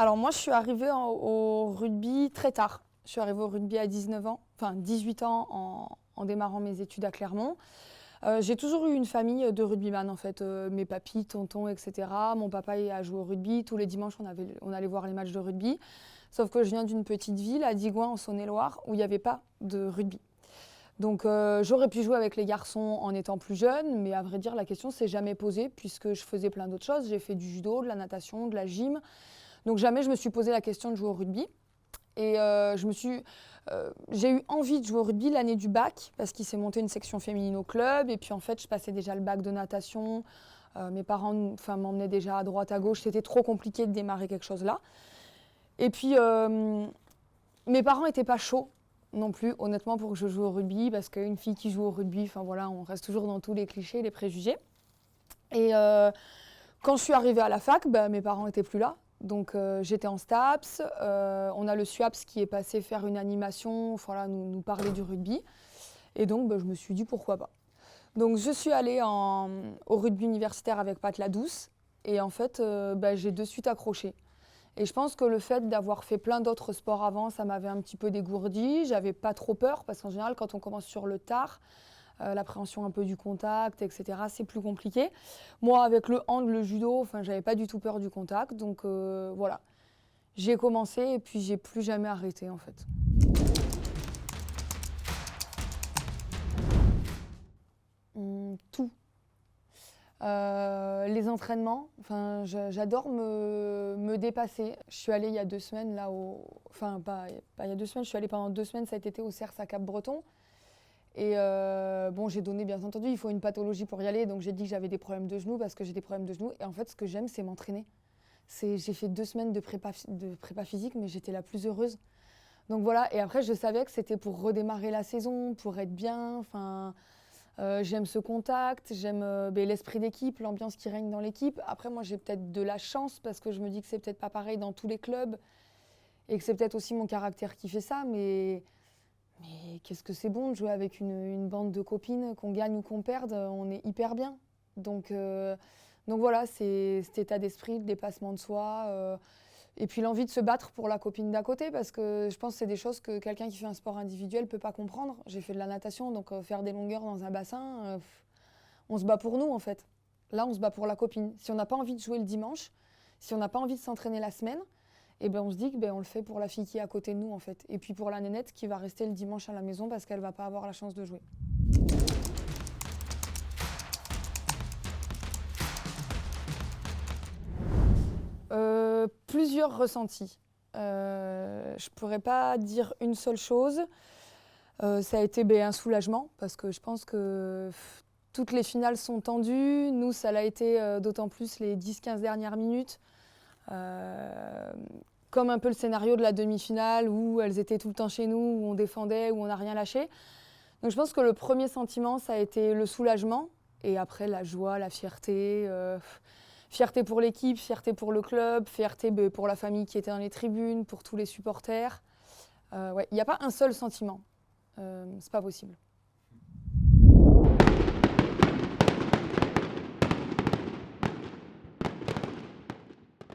Alors moi, je suis arrivée au rugby très tard. Je suis arrivée au rugby à 19 ans, enfin 18 ans en démarrant mes études à Clermont. J'ai toujours eu une famille de rugbyman en fait, mes papis, tontons, etc. Mon papa a joué au rugby, tous les dimanches on allait voir les matchs de rugby. Sauf que je viens d'une petite ville, à Digoin en Saône-et-Loire, où il n'y avait pas de rugby. Donc j'aurais pu jouer avec les garçons en étant plus jeune, mais à vrai dire la question s'est jamais posée puisque je faisais plein d'autres choses. J'ai fait du judo, de la natation, de la gym. Donc jamais je me suis posé la question de jouer au rugby. Et j'ai eu envie de jouer au rugby l'année du bac parce qu'il s'est monté une section féminine au club. Et puis en fait, je passais déjà le bac de natation. Mes parents m'emmenaient déjà à droite, à gauche. C'était trop compliqué de démarrer quelque chose là. Et puis mes parents n'étaient pas chauds non plus, honnêtement, pour que je joue au rugby parce qu'une fille qui joue au rugby, enfin voilà, on reste toujours dans tous les clichés, les préjugés. Et quand je suis arrivée à la fac, mes parents n'étaient plus là. Donc j'étais en STAPS, on a le SUAPS qui est passé faire une animation, voilà, nous parler du rugby. Et donc je me suis dit pourquoi pas. Donc je suis allée au rugby universitaire avec Pat Ladouce et en fait j'ai de suite accroché. Et je pense que le fait d'avoir fait plein d'autres sports avant, ça m'avait un petit peu dégourdi. J'avais pas trop peur parce qu'en général quand on commence sur le tard, l'appréhension un peu du contact, etc. C'est plus compliqué. Moi, avec le hand, le judo, j'avais pas du tout peur du contact. Donc voilà, j'ai commencé et puis j'ai plus jamais arrêté en fait. Tout. Les entraînements, j'adore me dépasser. Je suis allée il y a 2 semaines là pas il y a 2 semaines, je suis allée pendant 2 semaines cet été au CERS à Cap-Breton. Et j'ai donné, bien entendu, il faut une pathologie pour y aller. Donc j'ai dit que j'avais des problèmes de genoux parce que j'ai des problèmes de genoux. Et en fait, ce que j'aime, c'est m'entraîner. J'ai fait 2 semaines de prépa physique, mais j'étais la plus heureuse. Donc voilà, et après, je savais que c'était pour redémarrer la saison, pour être bien. J'aime ce contact, j'aime l'esprit d'équipe, l'ambiance qui règne dans l'équipe. Après, moi, j'ai peut-être de la chance parce que je me dis que c'est peut-être pas pareil dans tous les clubs et que c'est peut-être aussi mon caractère qui fait ça, mais qu'est-ce que c'est bon de jouer avec une bande de copines, qu'on gagne ou qu'on perde, on est hyper bien. Donc voilà, c'est cet état d'esprit, le dépassement de soi, et puis l'envie de se battre pour la copine d'à côté, parce que je pense que c'est des choses que quelqu'un qui fait un sport individuel ne peut pas comprendre. J'ai fait de la natation, donc faire des longueurs dans un bassin, on se bat pour nous en fait. Là, on se bat pour la copine. Si on n'a pas envie de jouer le dimanche, si on n'a pas envie de s'entraîner la semaine, et on se dit que on le fait pour la fille qui est à côté de nous en fait. Et puis pour la nénette qui va rester le dimanche à la maison parce qu'elle va pas avoir la chance de jouer. Plusieurs ressentis. Je pourrais pas dire une seule chose. Ça a été un soulagement parce que je pense que toutes les finales sont tendues. Nous, ça l'a été d'autant plus les 10-15 dernières minutes. Comme un peu le scénario de la demi-finale où elles étaient tout le temps chez nous, où on défendait, où on n'a rien lâché. Donc je pense que le premier sentiment, ça a été le soulagement. Et après, la joie, la fierté. Fierté pour l'équipe, fierté pour le club, fierté pour la famille qui était dans les tribunes, pour tous les supporters. Il n'y a pas un seul sentiment. C'est pas possible.